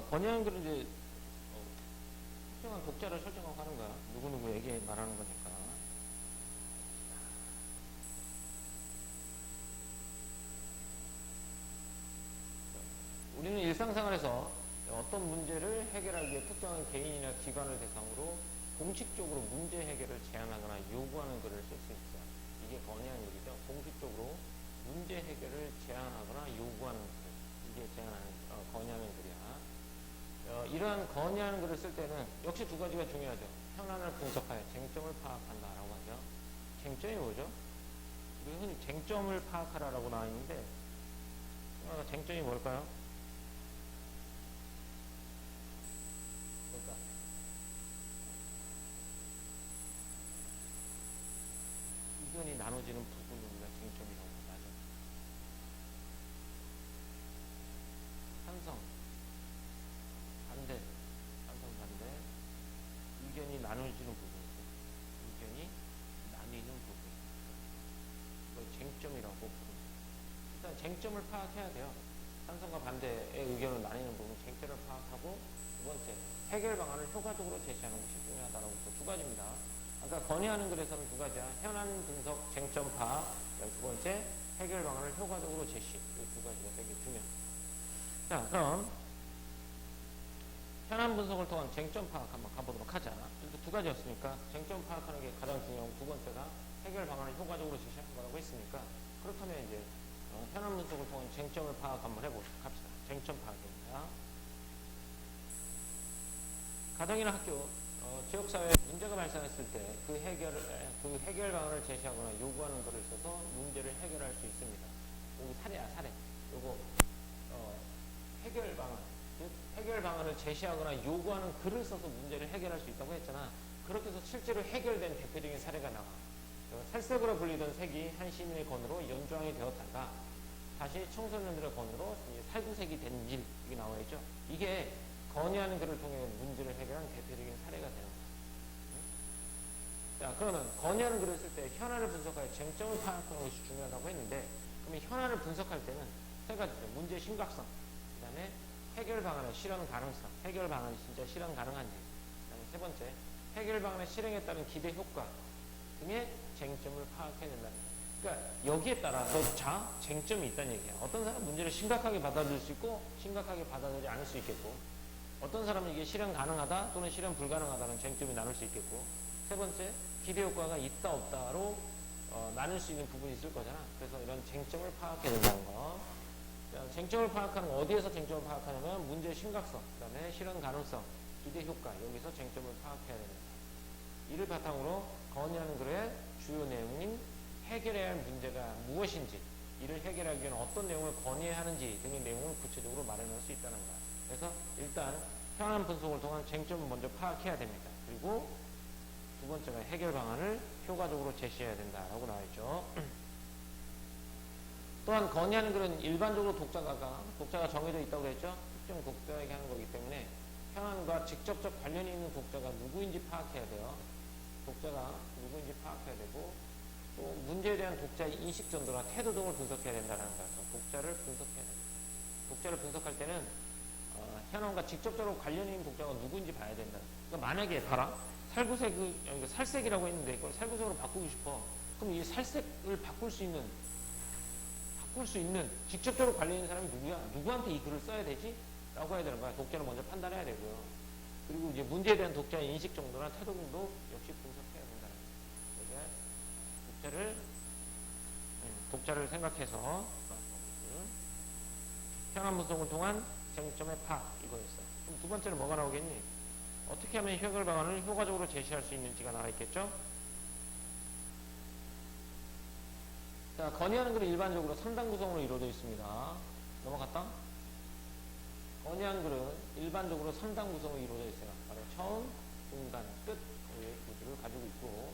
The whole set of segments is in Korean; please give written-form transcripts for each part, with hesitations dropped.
건의하는 글은 이제 특정한 독자를 설정하고 하는 거야. 누구누구에게 말하는 거니까. 우리는 일상생활에서 어떤 문제를 해결하기 위해 특정한 개인이나 기관을 대상으로 공식적으로 문제 해결을 제안하거나 요구하는 글을 쓸 수 있어요. 이게 건의하는 글이죠. 공식적으로 문제 해결을 제안하거나 요구하는 글. 이게 건의하는 글이야. 이러한 건의하는 글을 쓸 때는 역시 두 가지가 중요하죠. 현안을 분석하여 쟁점을 파악한다라고 하죠. 쟁점이 뭐죠? 우리 흔히 쟁점을 파악하라라고 나와 있는데 쟁점이 뭘까요? 뭘까? 의견이 나눠지는 부분을 우리가 쟁점이라고 하죠. 찬성, 반대, 찬성, 반대, 의견이 나눠지는 부분이죠. 의견이 나뉘는 부분. 이걸 쟁점이라고 부릅니다. 일단 쟁점을 파악해야 돼요. 찬성과 반대의 의견을 나뉘는 부분, 쟁점을 파악하고 두 번째, 해결 방안을 효과적으로 제시하는 것이 중요하다라고 두 가지입니다. 아까 건의하는 글에서는 두 가지야. 현안 분석, 쟁점 파악. 두 번째, 해결 방안을 효과적으로 제시. 이 두 가지가 되게 중요합니다. 자, 그럼 현안 분석을 통한 쟁점 파악 한번 가보도록 하자. 이렇게 두 가지였으니까 쟁점 파악하는 게 가장 중요하고 두 번째가 해결 방안을 효과적으로 제시하는 거라고 했으니까 그렇다면 이제 현안 분석을 통한 쟁점을 파악 한번 해보도록 합시다. 쟁점 파악입니다. 가정이나 학교, 지역사회에 문제가 발생했을 때 그 해결 방안을 제시하거나 요구하는 것을 써서 문제를 해결할 수 있습니다. 여기 사례야, 사례. 요거 해결 방안, 즉 해결 방안을 제시하거나 요구하는 글을 써서 문제를 해결할 수 있다고 했잖아. 그렇게 해서 실제로 해결된 대표적인 사례가 나와. 살색으로 불리던 색이 한 시민의 건으로 연주항이 되었다가 다시 청소년들의 건으로 살구색이 된 일, 이게 나와 있죠. 이게 건의하는 글을 통해 문제를 해결한 대표적인 사례가 되는 거야. 자, 그러면 건의하는 글을 쓸 때 현안을 분석하여 쟁점을 파악하는 것이 중요하다고 했는데, 그러면 현안을 분석할 때는 세 가지죠. 문제의 심각성, 그 다음에 해결 방안의 실현 가능성, 해결 방안이 진짜 실현 가능한지, 그 다음에 세 번째, 해결 방안의 실행에 따른 기대 효과 등의 쟁점을 파악해야 된다는 거예요. 그러니까 여기에 따라서 쟁점이 있다는 얘기야. 어떤 사람은 문제를 심각하게 받아들일 수 있고 심각하게 받아들이지 않을 수 있겠고, 어떤 사람은 이게 실현 가능하다 또는 실현 불가능하다는 쟁점이 나눌 수 있겠고, 세 번째, 기대 효과가 있다 없다로 나눌 수 있는 부분이 있을 거잖아. 그래서 이런 쟁점을 파악해야 된다는 거. 쟁점을 파악하는 거, 어디에서 쟁점을 파악하냐면 문제의 심각성, 그 다음에 실현 가능성, 기대 효과, 여기서 쟁점을 파악해야 됩니다. 이를 바탕으로 건의하는 글의 주요 내용인 해결해야 할 문제가 무엇인지, 이를 해결하기 위한 어떤 내용을 건의해야 하는지 등의 내용을 구체적으로 마련할 수 있다는 거야. 그래서 일단 현안 분석을 통한 쟁점을 먼저 파악해야 됩니다. 그리고 두 번째가 해결 방안을 효과적으로 제시해야 된다라고 나와 있죠. 또한 건의하는 글은 일반적으로 독자가 정해져 있다고 했죠. 특정 독자에게 하는 거기 때문에 현안과 직접적 관련이 있는 독자가 누구인지 파악해야 돼요. 독자가 누구인지 파악해야 되고, 또 문제에 대한 독자의 인식 전도나 태도 등을 분석해야 된다는 거예요. 독자를 분석해야 됩니다. 독자를 분석할 때는 현안과 직접적으로 관련이 있는 독자가 누구인지 봐야 된다. 그러니까 만약에 봐라, 살색이라고 했는데 이걸 살구색으로 바꾸고 싶어. 그럼 이 살색을 바꿀 수 있는 직접적으로 관련 있는 사람이 누구야? 누구한테 이 글을 써야 되지? 라고 해야 되는 거야. 독자를 먼저 판단해야 되고요. 그리고 이제 문제에 대한 독자의 인식 정도나 태도 정도 역시 분석해야 된다는 거예요. 독자를 생각해서 현안 분석을 통한 쟁점의 파악, 이거였어요. 그럼 두 번째는 뭐가 나오겠니? 어떻게 하면 해결 방안을 효과적으로 제시할 수 있는지가 나와 있겠죠? 자, 건의하는 글은 일반적으로 3단 구성으로 이루어져 있습니다. 넘어갔다? 건의하는 글은 일반적으로 3단 구성으로 이루어져 있어요. 바로 처음, 중간, 끝의 구조를 가지고 있고,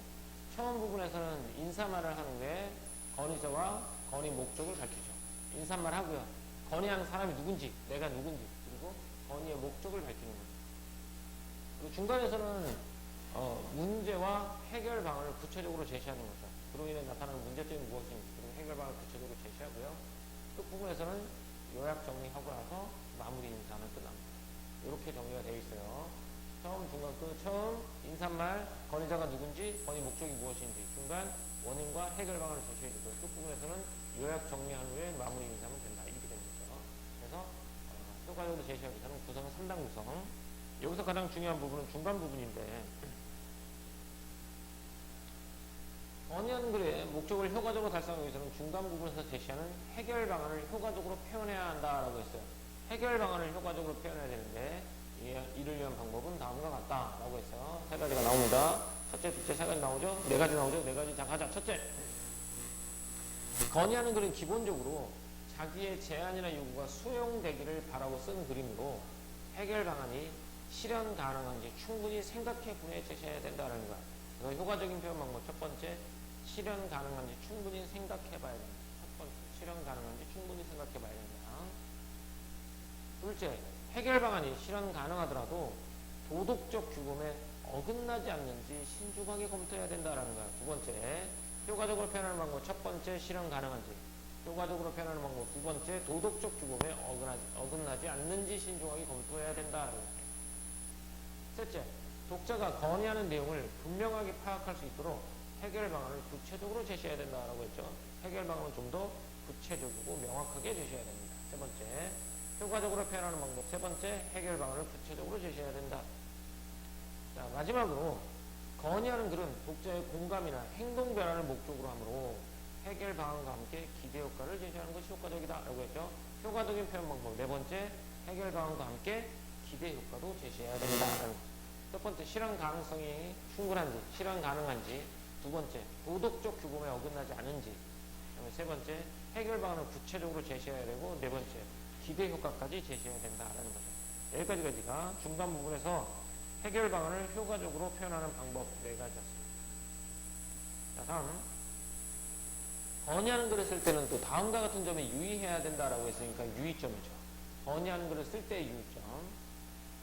처음 부분에서는 인사말을 하는 후에 건의자와 건의 목적을 밝히죠. 인사말 하고요. 건의하는 사람이 누군지, 내가 누군지, 그리고 건의의 목적을 밝히는 거죠. 그리고 중간에서는 문제와 해결 방안을 구체적으로 제시하는 거죠. 그로 인해 나타나는 문제점이 무엇인지, 그리고 해결 방안을 구체적으로 제시하고요. 끝 부분에서는 요약 정리하고 나서 마무리 인사는 끝납니다. 이렇게 정리가 되어 있어요. 처음, 중간, 끝. 처음 인사말, 건의자가 누군지, 건의 목적이 무엇인지, 중간 원인과 해결 방안을 제시해주고, 끝부분에서는 요약 정리한 후에 마무리 인사하면 된다. 이렇게 되는 거죠. 그래서 효과적으로 제시하기 위해서는 구성은 3단 구성. 여기서 가장 중요한 부분은 중간 부분인데, 건의하는 글의 목적을 효과적으로 달성하기 위해서는 중간 부분에서 제시하는 해결 방안을 효과적으로 표현해야 한다라고 했어요. 해결 방안을 효과적으로 표현해야 되는데 이를 위한 방법은 다음과 같다라고 했어요. 세 가지가 나옵니다. 첫째, 둘째, 세 가지 나오죠? 네 가지 나오죠? 네 가지. 자, 가자. 첫째, 건의하는 글은 기본적으로 자기의 제안이나 요구가 수용되기를 바라고 쓴 글이므로 해결 방안이 실현 가능한지 충분히 생각해 보내 제시해야 된다는 거야. 그래서 효과적인 표현 방법 첫 번째, 실현 가능한지 충분히 생각해 봐야 된다. 첫 번째, 실현 가능한지 충분히 생각해 봐야 된다. 둘째, 해결 방안이 실현 가능하더라도 도덕적 규범에 어긋나지 않는지 신중하게 검토해야 된다는 거야. 두 번째, 효과적으로 표현하는 방법 첫 번째, 실현 가능한지. 효과적으로 표현하는 방법 두 번째, 도덕적 규범에 어긋나지 않는지 신중하게 검토해야 된다는 거야. 셋째, 독자가 건의하는 내용을 분명하게 파악할 수 있도록 해결 방안을 구체적으로 제시해야 된다라고 했죠. 해결 방안은 좀 더 구체적이고 명확하게 제시해야 됩니다. 세 번째, 효과적으로 표현하는 방법. 세 번째, 해결 방안을 구체적으로 제시해야 된다. 자, 마지막으로 건의하는 글은 독자의 공감이나 행동 변화를 목적으로 하므로 해결 방안과 함께 기대 효과를 제시하는 것이 효과적이다라고 했죠. 효과적인 표현 방법. 네 번째, 해결 방안과 함께 기대 효과도 제시해야 된다라는 거죠. 첫 번째, 실현 가능성이 충분한지, 실현 가능한지. 두 번째, 도덕적 규범에 어긋나지 않은지. 세 번째, 해결 방안을 구체적으로 제시해야 되고, 네 번째, 기대 효과까지 제시해야 된다라는 거죠. 여기까지가 중간 부분에서 해결 방안을 효과적으로 표현하는 방법 네 가지였습니다. 자, 다음. 건의하는 글을 쓸 때는 또 다음과 같은 점에 유의해야 된다라고 했으니까 유의점이죠. 건의하는 글을 쓸 때의 유의점.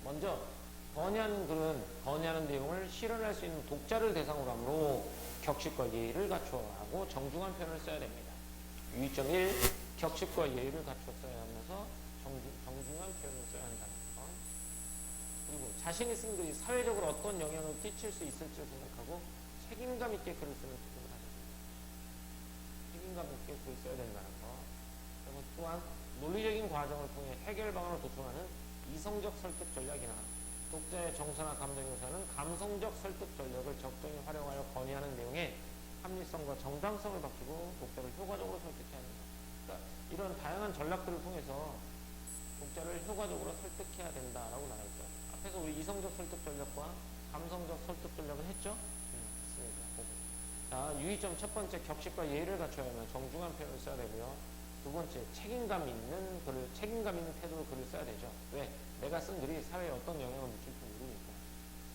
먼저, 건의하는 글은 건의하는 내용을 실현할 수 있는 독자를 대상으로 하므로 격식과 예의를 갖추어 하고 정중한 표현을 써야 됩니다. 유의점 1, 격식과 예의를 갖추어 써야 하면서 정중한 표현을 써야 한다는 것. 그리고 자신이 쓴 글이 사회적으로 어떤 영향을 끼칠 수 있을지를 생각하고 책임감 있게 글을 쓰는 태도를 가져야 됩니다. 책임감 있게 글을 써야 된다는 것. 그리고 또한 논리적인 과정을 통해 해결 방안을 도출하는 이성적 설득 전략이나 독자의 정서나 감정 묘사는 감성적 설득 전략을 적정히 활용하여 건의하는 내용에 합리성과 정당성을 바치고 독자를 효과적으로 설득해야 합니다. 그러니까 이런 다양한 전략들을 통해서 독자를 효과적으로 설득해야 된다라고 나와있죠. 앞에서 우리 이성적 설득 전략과 감성적 설득 전략을 했죠? 했으니까. 자, 유의점 첫 번째, 격식과 예의를 갖춰야 하면 정중한 표현을 써야 되고요. 두 번째, 책임감 있는 태도로 글을 써야 되죠. 왜? 내가 쓴 글이 사회에 어떤 영향을 미칠지 모르니까.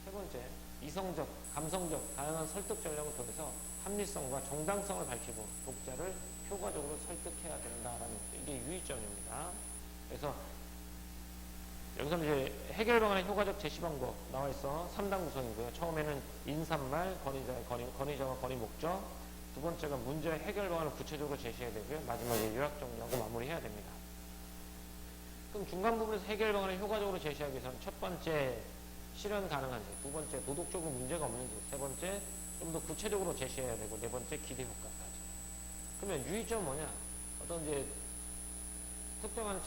세 번째, 이성적, 감성적, 다양한 설득 전략을 통해서 합리성과 정당성을 밝히고 독자를 효과적으로 설득해야 된다라는 이게 유의점입니다. 그래서 여기서 이제 해결 방안의 효과적 제시 방법 나와 있어 3단 구성이고요. 처음에는 인사말, 건의자와 건의 목적. 두 번째가 문제의 해결 방안을 구체적으로 제시해야 되고요. 마지막에 요약 정리하고 마무리해야 됩니다. 그럼 중간 부분에서 해결 방안을 효과적으로 제시하기 위해서는 첫 번째, 실현 가능한지, 두 번째, 도덕적으로 문제가 없는지, 세 번째, 좀 더 구체적으로 제시해야 되고, 네 번째, 기대 효과까지. 그러면 유의점은 뭐냐? 어떤 이제 특정한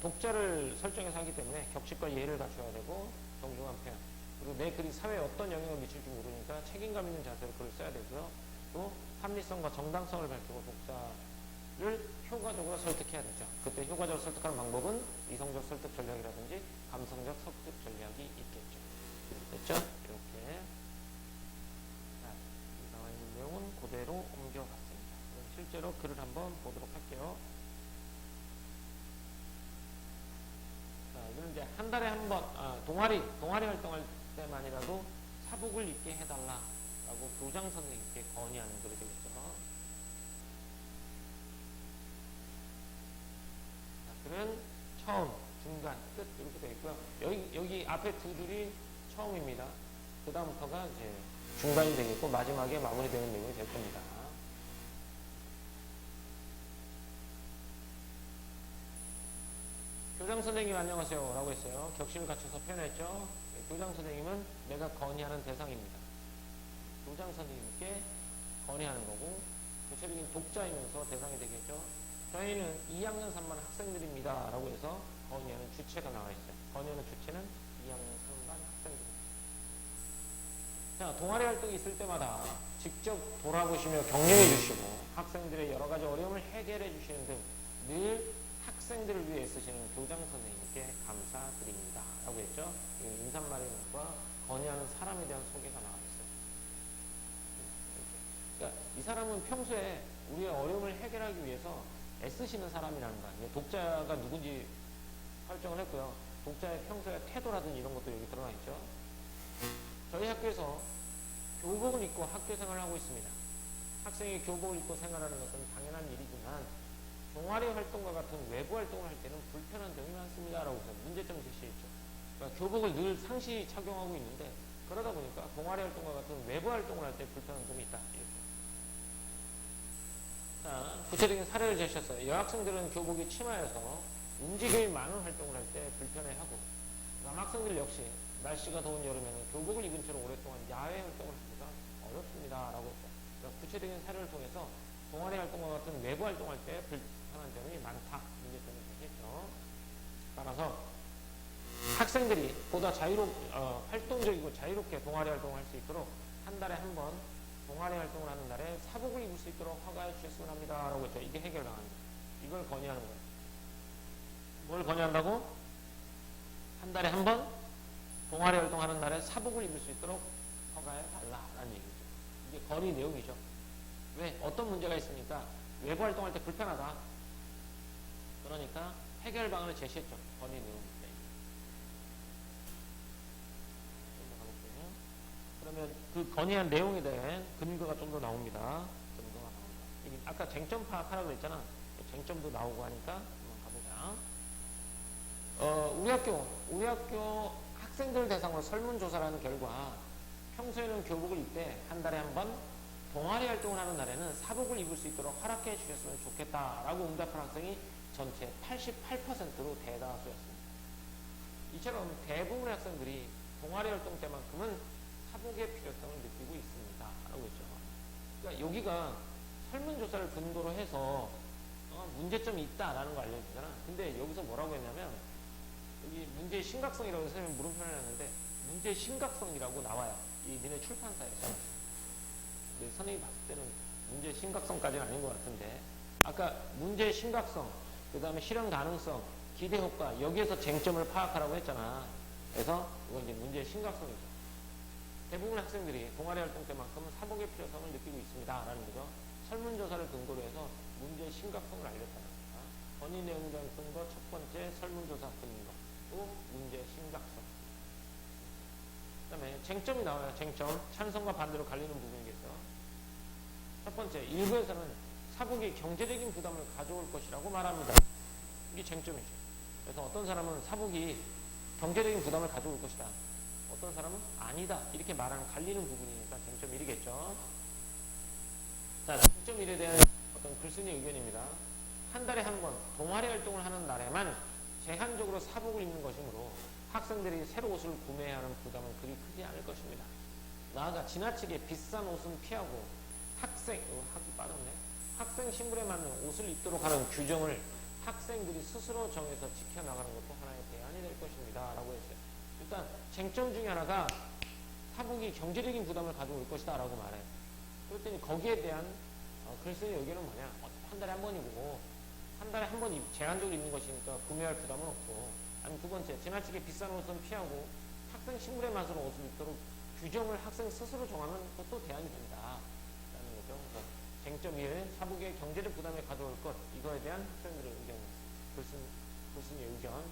독자를 설정해서 하기 때문에 격식과 예의를 갖춰야 되고, 정중한 표현. 그리고 내 글이 사회에 어떤 영향을 미칠지 모르니까 책임감 있는 자세로 글을 써야 되고요. 또 합리성과 정당성을 밝히고 독자를 효과적으로 설득해야 되죠. 그때 효과적으로 설득하는 방법은 이성적 설득 전략이라든지 감성적 설득 전략이 있겠죠. 됐죠? 이렇게. 자, 이 나와 있는 내용은 그대로 옮겨갔습니다. 그럼 실제로 글을 한번 보도록 할게요. 자, 이건 이제 한 달에 한 번, 동아리 활동할 때만이라도 사복을 입게 해달라라고 교장 선생님께 건의하는 글이 되겠죠. 글은 처음, 중간, 끝 이렇게 되어 있고요. 여기 앞에 두 줄이 처음입니다. 그 다음부터가 이제 중간이 되겠고 마지막에 마무리되는 내용이 될 겁니다. 교장 선생님 안녕하세요 라고 했어요. 격식을 갖춰서 표현했죠. 교장 선생님은 내가 건의하는 대상입니다. 교장 선생님께 건의하는 거고, 구체적인 독자이면서 대상이 되겠죠. 저희는 2학년 3반 학생들입니다 라고 해서 건의하는 주체가 나와 있어요. 건의하는 주체는 2학년 3반 학생들입니다. 자, 동아리 활동이 있을 때마다 직접 돌아보시며 격려해 주시고 학생들의 여러 가지 어려움을 해결해 주시는 등 늘 학생들을 위해 쓰시는 교장 선생님께 감사드립니다 라고 했죠. 인사말과 건의하는 사람에 대한 소개가 나와 있어요. 그러니까 이 사람은 평소에 우리의 어려움을 해결하기 위해서 애쓰시는 사람이라는 거야. 독자가 누군지 설정을 했고요. 독자의 평소의 태도라든지 이런 것도 여기 들어가 있죠. 저희 학교에서 교복을 입고 학교 생활을 하고 있습니다. 학생이 교복을 입고 생활하는 것은 당연한 일이지만 동아리 활동과 같은 외부 활동을 할 때는 불편한 점이 많습니다 라고 해서 문제점 제시했죠. 그러니까 교복을 늘 상시 착용하고 있는데 그러다 보니까 동아리 활동과 같은 외부 활동을 할 때 불편한 점이 있다. 자, 구체적인 사례를 제시했어요. 여학생들은 교복이 치마여서 움직임이 많은 활동을 할 때 불편해하고, 남학생들 역시 날씨가 더운 여름에는 교복을 입은 채로 오랫동안 야외 활동을 하기가 어렵습니다 라고 했죠. 그러니까 구체적인 사례를 통해서 동아리 활동과 같은 외부 활동할 때 불편한 점이 많다. 문제점을 제시했죠. 따라서 학생들이 보다 활동적이고 자유롭게 동아리 활동을 할 수 있도록 한 달에 한 번 동아리 활동을 하는 날에 사복을 입을 수 있도록 허가해 주셨으면 합니다 라고 했죠. 이게 해결 방안입니다. 이걸 건의하는 거예요. 뭘 건의한다고? 한 달에 한 번 동아리 활동하는 날에 사복을 입을 수 있도록 허가해 달라라는 얘기죠. 이게 건의 내용이죠. 왜? 어떤 문제가 있으니까 외부 활동할 때 불편하다. 그러니까 해결 방안을 제시했죠. 건의 내용입니다. 그러면 그 건의한 내용에 대한 근거가 좀 더 나옵니다. 근거가 나옵니다. 여기 아까 쟁점 파악하라고 했잖아. 쟁점도 나오고 하니까 한번 가보자. 우리 학교 학생들 대상으로 설문조사를 하는 결과 평소에는 교복을 입되 한 달에 한 번 동아리 활동을 하는 날에는 사복을 입을 수 있도록 허락해 주셨으면 좋겠다라고 응답한 학생이 전체 88%로 대다수였습니다. 이처럼 대부분의 학생들이 동아리 활동 때만큼은 사복의 필요성을 느끼고 있습니다 라고 했죠. 그러니까 여기가 설문조사를 근거로 해서 문제점이 있다라는 거 알려주잖아. 근데 여기서 뭐라고 했냐면 여기 문제의 심각성이라고 선생님이 물음표를 해놨는데 문제의 심각성이라고 나와요. 이 니네 출판사에서. 근데 선생님이 봤을 때는 문제의 심각성까지는 아닌 것 같은데 아까 문제의 심각성, 그 다음에 실현 가능성, 기대 효과 여기에서 쟁점을 파악하라고 했잖아. 그래서 이건 이제 문제의 심각성이죠. 대부분 학생들이 동아리 활동 때만큼은 사복의 필요성을 느끼고 있습니다 라는 거죠. 설문조사를 근거로 해서 문제의 심각성을 알렸다는 겁니다. 건의 내용에 대한 근거 첫 번째 설문조사 근거, 또 문제의 심각성. 그 다음에 쟁점이 나와요. 쟁점. 찬성과 반대로 갈리는 부분이겠죠. 첫 번째, 일부에서는 사복이 경제적인 부담을 가져올 것이라고 말합니다. 이게 쟁점이죠. 그래서 어떤 사람은 사복이 경제적인 부담을 가져올 것이다. 어떤 사람은 아니다. 이렇게 말하는 갈리는 부분이니까 쟁점 1이겠죠. 자, 쟁점 1에 대한 어떤 글쓴이 의견입니다. 한 달에 한 번 동아리 활동을 하는 날에만 제한적으로 사복을 입는 것이므로 학생들이 새로 옷을 구매해야 하는 부담은 그리 크지 않을 것입니다. 나아가 지나치게 비싼 옷은 피하고 학생 신분에 맞는 옷을 입도록 하는 규정을 학생들이 스스로 정해서 지켜나가는 것도 하나의 대안이 될 것입니다 라고 했어요. 일단 쟁점 중에 하나가 사복이 경제적인 부담을 가져올 것이다 라고 말해요. 그랬더니 거기에 대한 글쓴이 의견은 뭐냐, 한 달에 한 번이고 한 달에 한 번 제한적으로 입는 것이니까 구매할 부담은 없고, 아니 두 번째, 지나치게 비싼 옷은 피하고 학생 신분에 맞는 옷을 입도록 규정을 학생 스스로 정하는 것도 대안이 된다 라는 거죠. 그래서 쟁점 1, 사복의 경제적 부담에 가져올 것, 이거에 대한 학생들의 의견, 글쓴이의 의견.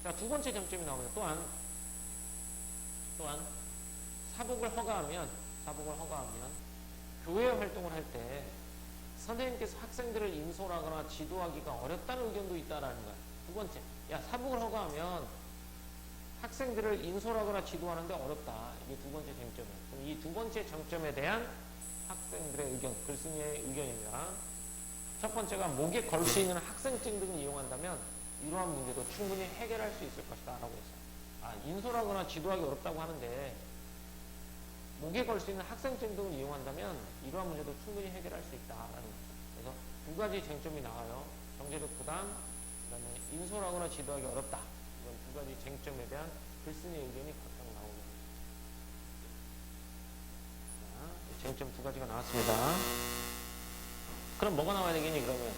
자, 두 번째 쟁점이 나오면 또한 사복을 허가하면 교회 활동을 할 때 선생님께서 학생들을 인솔하거나 지도하기가 어렵다는 의견도 있다라는 거야. 두 번째, 사복을 허가하면 학생들을 인솔하거나 지도하는데 어렵다. 이게 두 번째 쟁점이에요. 그럼 이 두 번째 쟁점에 대한 학생들의 의견, 글쓴이의 의견입니다. 첫 번째가 목에 걸 수 있는 학생증 등을 이용한다면 이러한 문제도 충분히 해결할 수 있을 것이다 라고 했어요. 인솔하거나 지도하기 어렵다고 하는데 목에 걸 수 있는 학생증 등을 이용한다면 이러한 문제도 충분히 해결할 수 있다라는 거죠. 그래서 두 가지 쟁점이 나와요. 경제적 부담, 그 다음에 인솔하거나 지도하기 어렵다. 이런 두 가지 쟁점에 대한 글쓴이 의견이 각각 나오고 있습니다. 쟁점 두 가지가 나왔습니다. 그럼 뭐가 나와야 되겠니 그러면?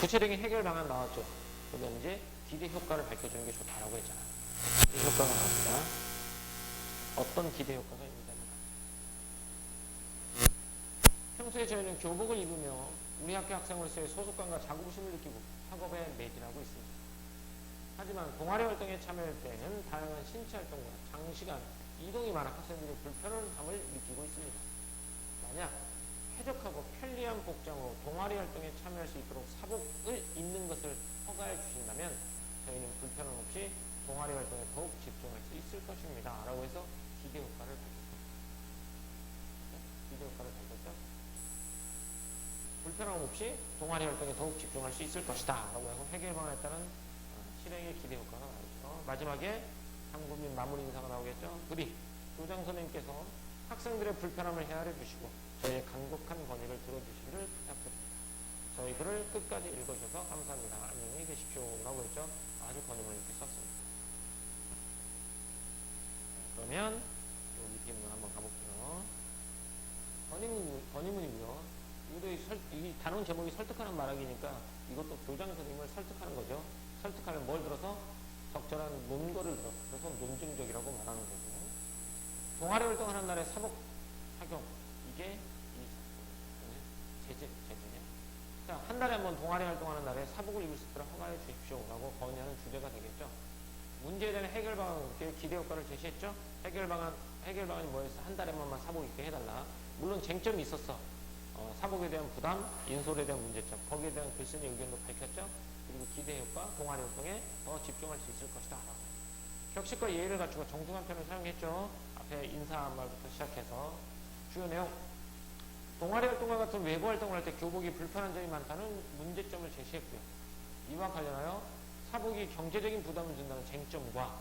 구체적인 해결 방안 나왔죠. 그러면 이제 기대 효과를 밝혀주는 게 좋다라고 했잖아. 기대 효과가 나옵니다. 어떤 기대 효과가 있느냐. 평소에 저희는 교복을 입으며 우리 학교 학생으로서의 소속감과 자부심을 느끼고 학업에 매진하고 있습니다. 하지만 동아리 활동에 참여할 때는 다양한 신체 활동과 장시간 이동이 많아 학생들이 불편함을 느끼고 있습니다. 만약 쾌적하고 편리한 복장으로 동아리 활동에 참여할 수 있도록 사복을 입는 것을 허가해 주신다면 저희는 불편함 없이 동아리 활동에 더욱 집중할 수 있을 것입니다. 라고 해서 기대 효과를 밝혔습니다. 기대 효과를 밝혔죠. 불편함 없이 동아리 활동에 더욱 집중할 수 있을 것이다. 라고 하고 해결 방안에 따른 실행의 기대 효과가 나오죠. 마지막에 3구 및 마무리 인사가 나오겠죠. 부디 교장 선생님께서 학생들의 불편함을 헤아려 주시고 저희의 간곡한 건의를 들어주시기를 부탁드립니다. 저희 글을 끝까지 읽어주셔서 감사합니다. 안녕히 계십시오. 라고 했죠. 아주 건의문을 이렇게 썼습니다. 그러면 요 밑에 있는 거 한번 가볼게요. 건의문이고요. 이 단원 제목이 설득하는 말하기니까 이것도 교장 선생님을 설득하는 거죠. 설득하려면 뭘 들어서? 적절한 논거를 들어서. 그래서 논증적이라고 말하는 거고. 동아리 활동하는 날에 사복 착용. 이게 이 제재냐. 자, 한 달에 한 번 동아리 활동하는 날에 사복을 입을 수 있도록 허가해 주십시오. 라고 건의하는 주제가 되겠죠. 문제에 대한 해결 방안, 기대 효과를 제시했죠. 해결 방안이 뭐였어? 한 달에 한 번만 사복 입게 해달라. 물론 쟁점이 있었어. 사복에 대한 부담, 인솔에 대한 문제점, 거기에 대한 글쓴이 의견도 밝혔죠. 그리고 기대 효과, 동아리 활동에 더 집중할 수 있을 것이다. 격식과 예의를 갖추고 정중한 표현을 사용했죠. 앞에 인사한 말부터 시작해서 주요 내용. 동아리 활동과 같은 외부 활동을 할 때 교복이 불편한 점이 많다는 문제점을 제시했고요. 이와 관련하여 사복이 경제적인 부담을 준다는 쟁점과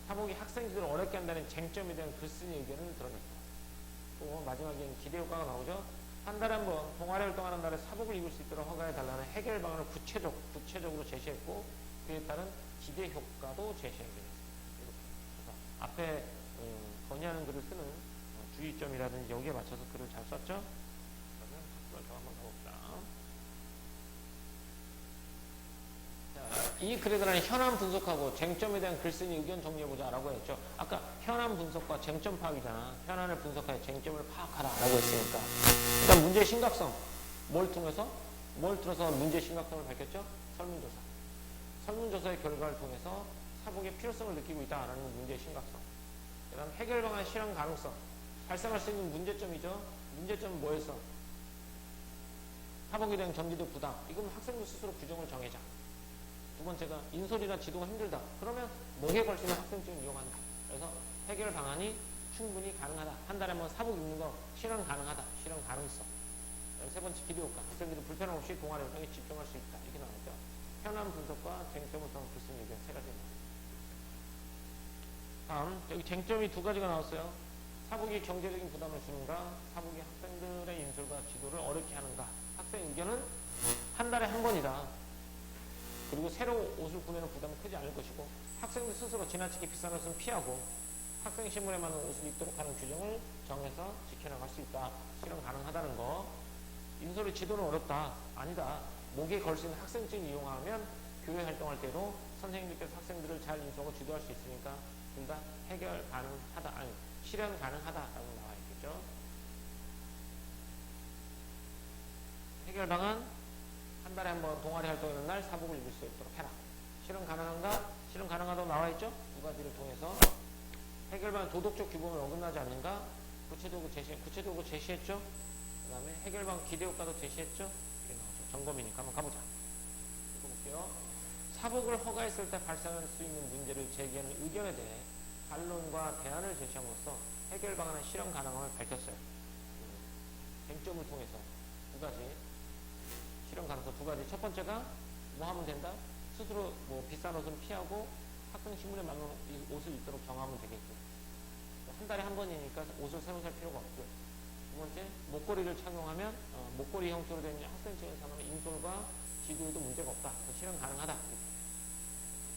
사복이 학생들을 어렵게 한다는 쟁점에 대한 글쓴이 의견을 드러냈고, 또 마지막에는 기대 효과가 나오죠. 한 달에 한 번 동아리 활동하는 날에 사복을 입을 수 있도록 허가해 달라는 해결 방안을 구체적으로 제시했고, 그에 따른 기대 효과도 제시하게 됐습니다. 그래서 앞에 건의하는 글을 쓰는 주의점이라든지 여기에 맞춰서 글을 잘 썼죠. 그러면 학습을 더 한번 가봅시다. 자, 이 글에 대한 현안 분석하고 쟁점에 대한 글쓴이 의견 정리해보자 라고 했죠. 아까 현안 분석과 쟁점 파악이잖아. 현안을 분석하여 쟁점을 파악하라 라고 했으니까, 일단 문제의 심각성, 뭘 통해서 문제의 심각성을 밝혔죠. 설문조사의 결과를 통해서 사복의 필요성을 느끼고 있다라는 문제의 심각성. 그 다음 해결 방안 실현 가능성, 발생할 수 있는 문제점이죠. 문제점은 뭐였어? 사복에 대한 경제적 부담. 이건 학생들 스스로 규정을 정해자. 두 번째가 인솔이나 지도가 힘들다. 그러면 목에 걸 수 있는 학생증을 이용한다. 그래서 해결 방안이 충분히 가능하다. 한 달에 한 번 사복 입는 거 실현 가능하다. 실현 가능성. 세 번째 기대 효과. 학생들이 불편함 없이 동아리 활동에 집중할 수 있다. 이렇게 나오죠. 현안 분석과 쟁점을 통한 글쓴이 의견 세 가지가 나옵니다. 다음 여기 쟁점이 두 가지가 나왔어요. 사복이 경제적인 부담을 주는가, 사복이 학생들의 인솔과 지도를 어렵게 하는가. 학생 의견은 한 달에 한 번이다. 그리고 새로 옷을 구매는 부담이 크지 않을 것이고, 학생들 스스로 지나치게 비싼 옷은 피하고 학생 신분에 맞는 옷을 입도록 하는 규정을 정해서 지켜나갈 수 있다. 실현 가능하다는 거. 인솔의 지도는 어렵다. 아니다. 목에 걸 수 있는 학생증 이용하면 교회 활동할 때도 선생님들께서 학생들을 잘 인솔하고 지도할 수 있으니까 둘 다 해결 가능하다. 아니, 실현 가능하다라고 나와 있겠죠. 해결 방안, 한 달에 한 번 동아리 활동하는 날 사복을 입을 수 있도록 해라. 실현 가능한가? 실현 가능하다고 나와 있죠. 두 가지를 통해서 해결 방안 도덕적 규범을 어긋나지 않는가? 구체적으로 제시했죠. 그 다음에 해결 방안 기대 효과도 제시했죠. 이렇게 나오죠. 점검이니까 한번 가보자. 읽어볼게요. 사복을 허가했을 때 발생할 수 있는 문제를 제기하는 의견에 대해 반론과 대안을 제시함으로써 해결 방안의 실현 가능함을 밝혔어요. 쟁점을 통해서 두 가지, 실현 가능성 두 가지. 첫 번째가 뭐 하면 된다? 스스로 뭐 비싼 옷은 피하고 학생 신분에 맞는 옷을 입도록 정하면 되겠고, 한 달에 한 번이니까 옷을 새로 살 필요가 없고요. 두 번째, 목걸이를 착용하면 목걸이 형태로 된 학생 증명서는 인솔과 지도에도 문제가 없다. 실현 가능하다.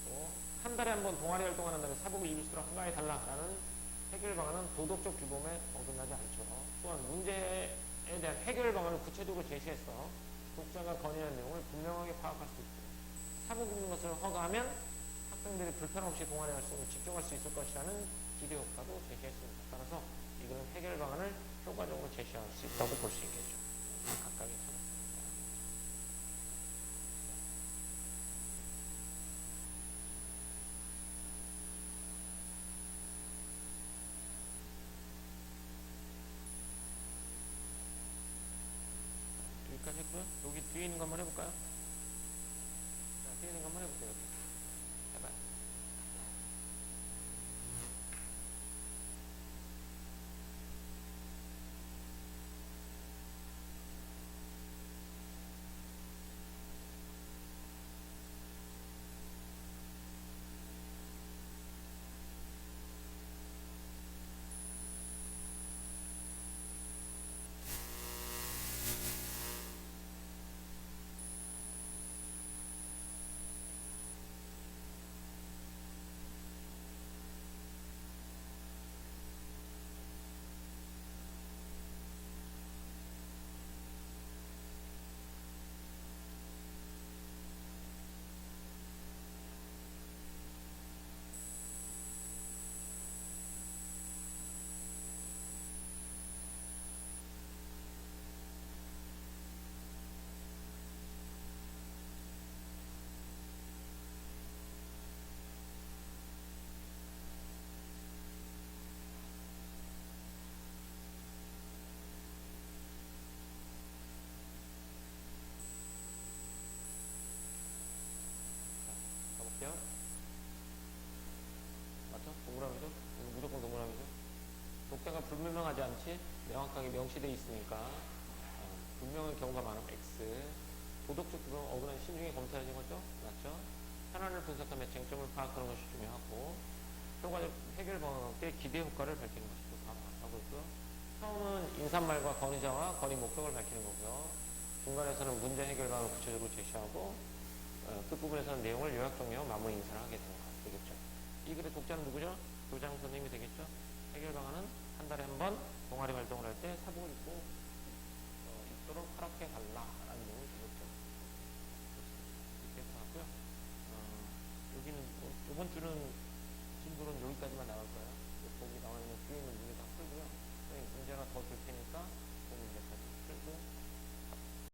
또 한 달에 한 번 동아리 활동하는 사복을 입을 수 있도록 허가해달라라는 해결 방안은 도덕적 규범에 어긋나지 않죠. 또한 문제에 대한 해결 방안을 구체적으로 제시해서 독자가 건의하는 내용을 분명하게 파악할 수 있고, 사복 입는 것을 허가하면 학생들이 불편 없이 동아리 활동을 집중할 수 있을 것이라는 기대 효과도 제시했습니다. 따라서 이거는 해결 방안을 효과적으로 제시할 수 있다고 볼 수 있겠죠. 각각의 참. 여기까지 했고요. 여기 뒤에 있는 거 한번 해볼까요? 자, 뒤에 있는 거 한번 해볼게요. 해봐요. 가볼게요. 맞죠? 동그라미죠? 무조건 동그라미죠? 독자가 불분명하지 않지 명확하게 명시되어 있으니까 분명한 경우가 많으면 X. 도덕적 규범 어긋난 신중히 검토해야지 거죠? 맞죠? 현안을 분석하며 쟁점을 파악하는 것이 중요하고, 효과적 해결 방법에 기대 효과를 밝히는 것이 또 하고 있고요. 처음은 인사말과 건의자와 건의 목적을 밝히는 거고요. 중간에서는 문제 해결 방법을 구체적으로 제시하고, 끝부분에서는 내용을 요약 정리하고 마무리 인사를 하게 되겠죠. 이 글의 독자는 누구죠? 교장 선생님이 되겠죠. 해결 방안은 한 달에 한 번 동아리 활동을 할 때 사복을 입도록 허락해 달라라는 내용이 되겠죠. 이렇게 해서 하고요. 여기는 이번 주는 진도는 여기까지만 나갈 거예요.